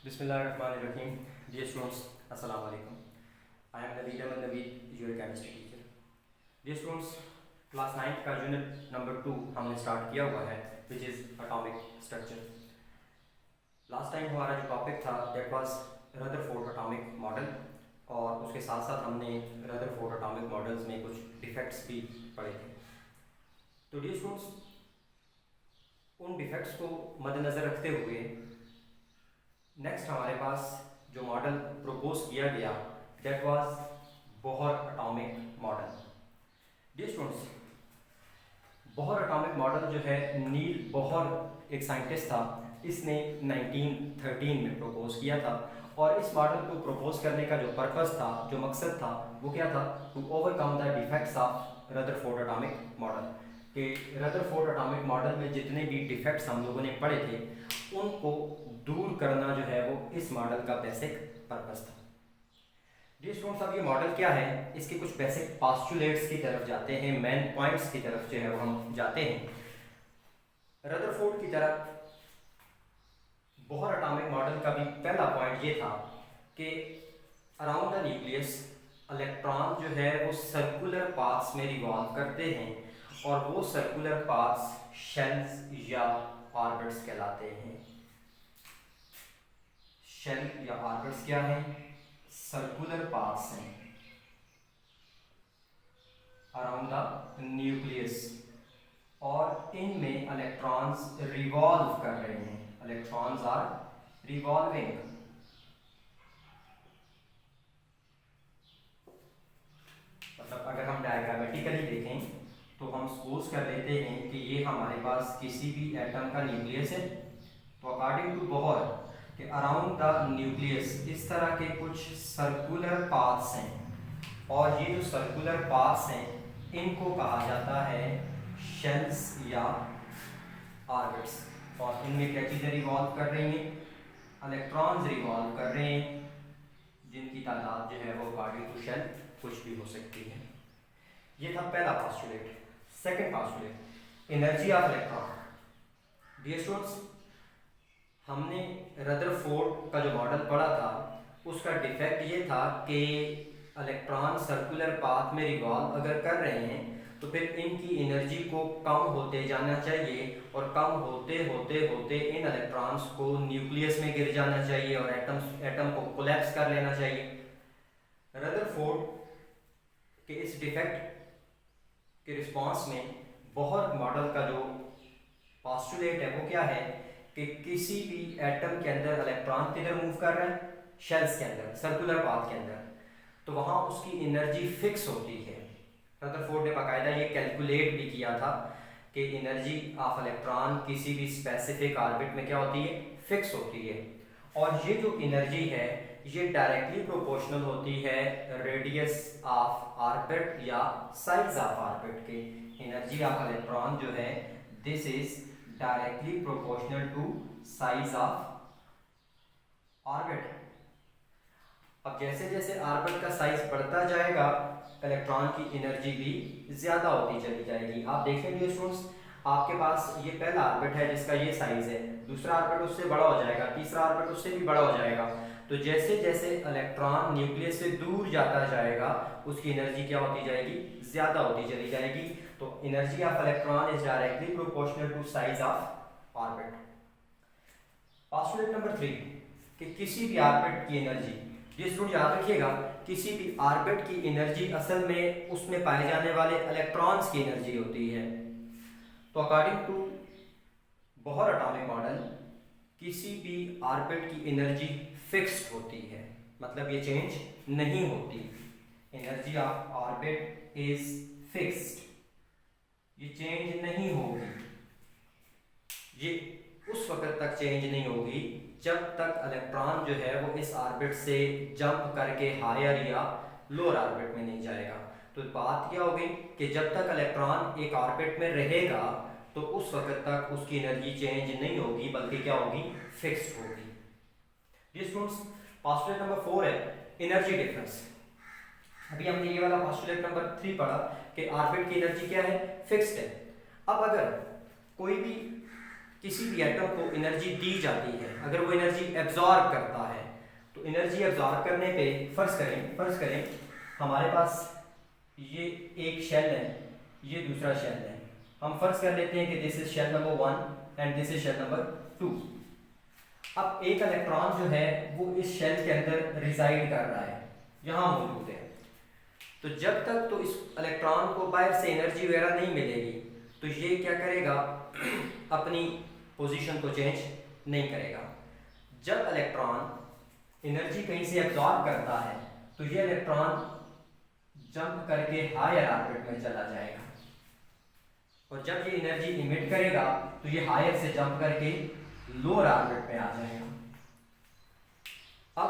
Bismillahirrahmanirrahim. Dear students, Assalamu alaikum. I am Naveed Ahmed Naveed, your chemistry teacher. Dear students, class 9 का unit number 2 हमने start किया हुआ है, which is atomic structure. Last time हमारा जो topic था that was Rutherford atomic model, और उसके साथ साथ हमने रदरफोर्ड एटॉमिक मॉडल्स में कुछ डिफेक्ट्स भी पढ़े थे. तो डियर स्टूडेंट्स, उन डिफेक्ट्स को मद्देनज़र रखते हुए नेक्स्ट हमारे पास जो मॉडल प्रपोज किया गया that was Bohr atomic model. Dear students, Bohr atomic model जो है, नील बोहर एक साइंटिस्ट था, इसने 1913 में प्रपोज किया था. और इस मॉडल को प्रपोज करने का जो पर्पस था, जो मकसद था, वो क्या था? To overcome the defects of Rutherford atomic model. कि रदरफोर्ड एटॉमिक मॉडल में जितने भी डिफेक्ट्स हम लोगों ने पढ़े थे उनको दूर करना जो है वो इस मॉडल का बेसिक पर्पस था. डियर स्टूडेंट्स, अब ये मॉडल क्या है, इसके कुछ बेसिक पास्टुलेट्स की तरफ जाते हैं, मेन पॉइंट्स की तरफ जो है वो हम जाते हैं. रदरफोर्ड की तरफ बोहर एटॉमिक मॉडल का भी पहला पॉइंट ये था कि अराउंड द न्यूक्लियस इलेक्ट्रॉन जो है वो सर्कुलर पाथ्स में रिवॉल्व करते हैं, और वो सर्कुलर पाथ्स शेल्स या ऑर्बिट्स कहलाते हैं. शेल या ऑर्बिट्स क्या है? सर्कुलर पाथ्स हैं अराउंड द न्यूक्लियस, और इनमें इलेक्ट्रॉन्स रिवॉल्व कर रहे हैं. Electrons are revolving. मतलब अगर हम डायग्रामेटिकली देखें तो हम सपोज कर लेते हैं कि ये हमारे पास किसी भी एटम का न्यूक्लियस है. तो अकॉर्डिंग टू बोहर कि अराउंड द न्यूक्लियस इस तरह के कुछ सर्कुलर पाथ्स हैं, और ये जो सर्कुलर पाथ्स हैं इनको कहा जाता है शेल्स या ऑर्बिट्स. और इनमें क्या चीज़ें रिवॉल्व कर रही हैं? इलेक्ट्रॉन्स रिवॉल्व कर रहे हैं, जिनकी तादाद जो है वो अकॉर्डिंग टू शेल कुछ भी हो सकती है. ये था पहला postulate. Second postulate, energy of electron. Dear students, हमने रदरफोर्ड का जो मॉडल पढ़ा था उसका डिफेक्ट ये था कि इलेक्ट्रॉन सर्कुलर पाथ में रिवॉल्व अगर कर रहे हैं तो फिर इनकी एनर्जी को कम होते जाना चाहिए, और कम होते होते होते इन इलेक्ट्रॉन्स को न्यूक्लियस में गिर जाना चाहिए और एटम को कोलैप्स कर लेना चाहिए. रदरफोर्ड के इस डिफेक्ट के रिस्पांस में बोहर मॉडल का जो पास्टुलेट है वो क्या है कि किसी भी एटम के अंदर इलेक्ट्रॉन किधर मूव कर रहा है? शेल्स के अंदर, सर्कुलर पाथ के अंदर. तो वहाँ उसकी एनर्जी फिक्स होती है. रदरफोर्ड ने बाकायदा ये कैलकुलेट भी किया था कि एनर्जी ऑफ इलेक्ट्रॉन किसी भी स्पेसिफिक ऑर्बिट में क्या होती है? फिक्स होती है. और ये जो एनर्जी है ये डायरेक्टली प्रोपोर्शनल होती है रेडियस ऑफ ऑर्बिट या साइज ऑफ ऑर्बिट के. एनर्जी ऑफ इलेक्ट्रॉन जो है this is directly proportional to size of orbit. अब जैसे जैसे ऑर्बिट का साइज बढ़ता जाएगा इलेक्ट्रॉन की एनर्जी भी ज्यादा होती चली जाएगी. आप देखेंगे स्टूडेंट्स, आपके पास ये पहला ऑर्बिट है जिसका ये साइज है, दूसरा ऑर्बिट उससे बड़ा हो जाएगा, तीसरा ऑर्बिट उससे भी बड़ा हो जाएगा. तो जैसे जैसे इलेक्ट्रॉन न्यूक्लियस से दूर जाता जाएगा उसकी एनर्जी क्या होती जाएगी? ज्यादा होती चली जाएगी. तो energy of electron is directly proportional to size of orbit. Postulate number 3 कि किसी भी ऑर्बिट की एनर्जी, ये स्टूडेंट याद रखिएगा, किसी भी ऑर्बिट की एनर्जी असल में उसमें पाए जाने वाले इलेक्ट्रॉन्स की एनर्जी होती है. तो according to Bohr atomic model किसी भी ऑर्बिट की एनर्जी फिक्स्ड होती है, मतलब ये चेंज नहीं होती. Energy of orbit is fixed, ये चेंज नहीं होगी. ये उस वक्त तक चेंज नहीं होगी जब तक इलेक्ट्रॉन जो है वो इस ऑर्बिट से जंप करके हायर या लोअर ऑर्बिट में नहीं जाएगा. तो बात क्या होगी कि जब तक इलेक्ट्रॉन एक ऑर्बिट में रहेगा तो उस वक्त तक उसकी एनर्जी चेंज नहीं होगी, बल्कि क्या होगी? फिक्स्ड होगी. ये स्टूडेंट्स, पास्टुलेट नंबर 4 है एनर्जी डिफरेंस. अभी हमने ये वाला पास्टुलेट नंबर 3 पढ़ा कि ऑर्बिट की एनर्जी क्या है? फिक्स्ड है. अब अगर कोई भी किसी भी एटम को एनर्जी दी जाती है, अगर वो एनर्जी एब्जॉर्ब करता है, तो एनर्जी एब्जॉर्ब करने पे फर्ज करें हमारे पास ये एक शेल है, ये दूसरा शेल है। हम फर्ज कर लेते हैं कि this is shell number 1 and this is shell number 2। अब एक इलेक्ट्रॉन जो है वो इस शेल के अंदर रिजाइड कर रहा है, यहाँ मौजूद है। तो जब तक तो इस इलेक्ट्रॉन को बाहर से एनर्जी वगैरह नहीं मिलेगी, तो ये क्या करेगा, अपनी पोजीशन को चेंज नहीं करेगा। जब इलेक्ट्रॉन एनर्जी कहीं से एब्जॉर्ब करता है, तो ये इलेक्ट्रॉन जंप करके हायर ऑर्बिट में चला जाएगा, और जब ये एनर्जी इमिट करेगा तो ये हायर से जंप करके लोअर ऑर्बिट में आ जाएगा। अब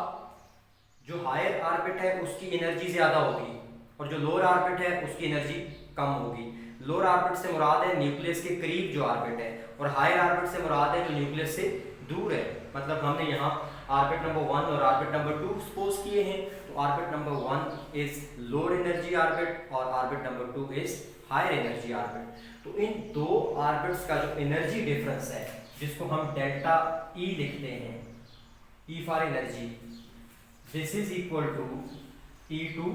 जो हायर ऑर्बिट है उसकी एनर्जी ज्यादा होगी, और जो लोअर ऑर्बिट है उसकी एनर्जी कम होगी। लोअर ऑर्बिट से मुराद है न्यूक्लियस के करीब जो ऑर्बिट है, और हायर ऑर्बिट से मुराद है जो न्यूक्लियस से दूर है। मतलब हमने यहाँ ऑर्बिट नंबर 1 और ऑर्बिट नंबर 2 सपोज किए हैं, तो orbit number 1 is lower energy orbit और orbit number 2 is higher energy orbit. तो इन दो ऑर्बिट्स का जो एनर्जी डिफरेंस है, जिसको हम डेल्टा ई लिखते हैं, E for energy, this is equal to E2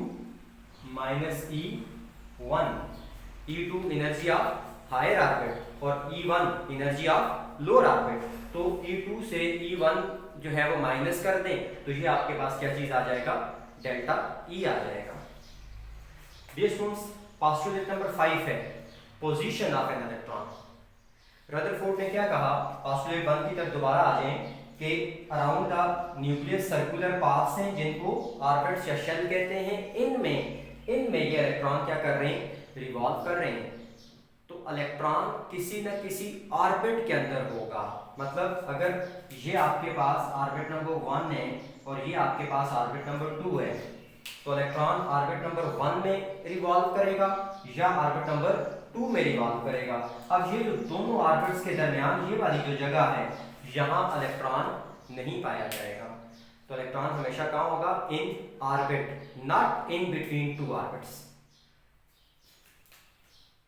minus E1। E2 energy of higher orbit और E1 energy of lower orbit. तो E2 से E1 जो है वो माइनस कर दें, तो ये आपके पास क्या चीज आ जाएगा, डेल्टा E आ जाएगा। डियर स्टूडेंट्स, पोस्टुलेट नंबर 5 है position of an electron. Rutherford ने क्या कहा, पोस्टुलेट 1 की तरफ दोबारा आ जाएं, कि around the nucleus circular paths हैं जिनको ऑर्बिट्स या शेल कहते हैं, इनमें ये इलेक्ट्रॉन क्या कर रहे हैं, रिवॉल्व कर रहे हैं। तो इलेक्ट्रॉन किसी न किसी ऑर्बिट के अंदर होगा। मतलब अगर ये आपके पास ऑर्बिट नंबर 1 है और ये आपके पास ऑर्बिट नंबर 2 है, तो इलेक्ट्रॉन ऑर्बिट नंबर 1 में रिवॉल्व करेगा या ऑर्बिट नंबर 2 में रिवॉल्व करेगा। अब ये जो दोनों ऑर्बिट्स के दरमियान ये वाली जो जगह है, यहाँ इलेक्ट्रॉन नहीं पाया जाएगा। तो इलेक्ट्रॉन हमेशा कहाँ होगा, in orbit, not in between two orbits.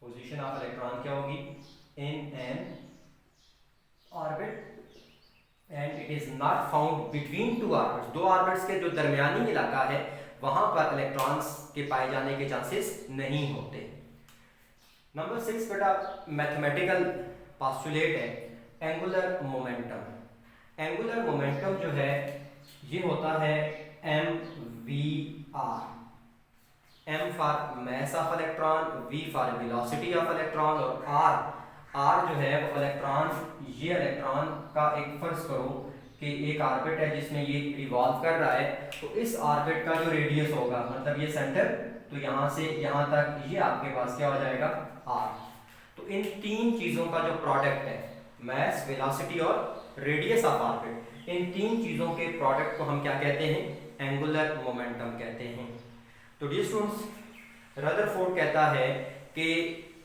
Position of electron क्या होगी, in an orbit and it is not found between two orbits. दो ऑर्बिट्स के जो दरमियानी इलाका है वहां पर इलेक्ट्रॉन्स के पाए जाने के चांसेस नहीं होते। नंबर 6 बेटा मैथमेटिकल पोस्टुलेट है एंगुलर मोमेंटम। एंगुलर मोमेंटम जो है ये होता है mvr, m for mass of electron, v for velocity of electron, और r जो है वो इलेक्ट्रॉन, ये इलेक्ट्रॉन का एक फर्ज करो कि एक ऑर्बिट है जिसमें ये रिवॉल्व कर रहा है, तो इस ऑर्बिट का जो रेडियस होगा, मतलब ये सेंटर, तो यहाँ से यहाँ तक ये आपके पास क्या हो जाएगा, r। तो इन तीन चीजों का जो प्रोडक्ट है, मास, वेलोसिटी और रेडियस ऑफ ऑर्बिट, इन तीन चीजों के प्रोडक्ट को हम क्या कहते हैं, एंगुलर मोमेंटम कहते हैं। तो डियर स्टूडेंट्स, रदरफोर्ड कहता है कि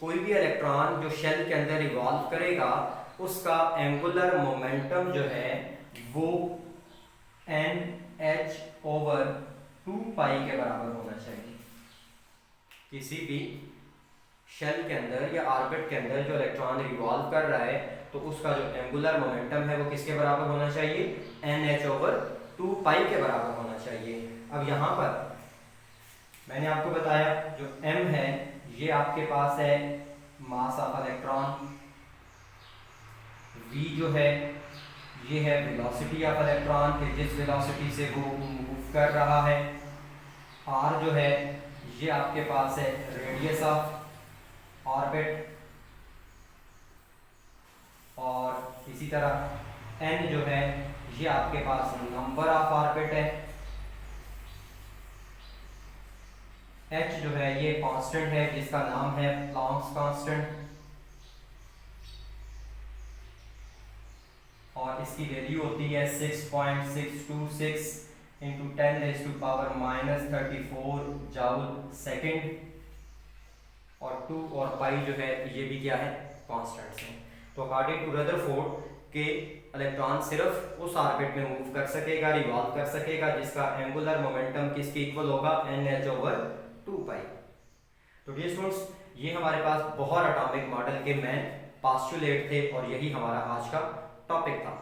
कोई भी इलेक्ट्रॉन जो शेल के अंदर इवॉल्व करेगा, उसका एंगुलर मोमेंटम जो है वो NH/2 पाई के बराबर होना चाहिए। किसी भी शेल के अंदर या ऑर्बिट के अंदर जो इलेक्ट्रॉन रिवॉल्व कर रहा है, तो उसका जो एंगुलर मोमेंटम है वो किसके बराबर होना चाहिए, NH/2 पाई के बराबर होना चाहिए। अब यहाँ पर मैंने आपको बताया जो m है ये आपके पास है मास ऑफ इलेक्ट्रॉन, v जो है ये है वेलोसिटी ऑफ इलेक्ट्रॉन कि जिस वेलोसिटी से वो मूव कर रहा है, r जो है ये आपके पास है रेडियस ऑफ ऑर्बिट, और इसी तरह n जो है ये आपके पास नंबर ऑफ ऑर्बिट है, h जो है ये कांस्टेंट है जिसका नाम है प्लैंक्स कांस्टेंट, और इसकी वैल्यू होती है 6.626 इंटू 10⁻⁻34 जूल सेकेंड, और 2 और पाई जो है ये भी क्या है, कांस्टेंट्स हैं। तो अकॉर्डिंग टू रदरफोर्ड के इलेक्ट्रॉन सिर्फ उस ऑर्बिट में मूव कर सकेगा, रिवॉल्व कर सकेगा जिसका एंगुलर मोमेंटम किसके इक्वल होगा, NH/2 पाई। तो डियर स्टूडेंट्स, ये हमारे पास बोहर एटॉमिक मॉडल के मेन पास्टुलेट थे और यही हमारा आज का टॉपिक था।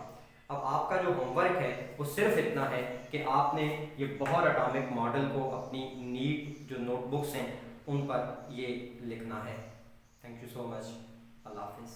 अब आपका जो होमवर्क है वो सिर्फ इतना है कि आपने ये बोहर एटॉमिक मॉडल को अपनी नीट जो नोटबुक्स हैं उन पर ये लिखना है। Thank you so much. अल्लाह हाफिज़।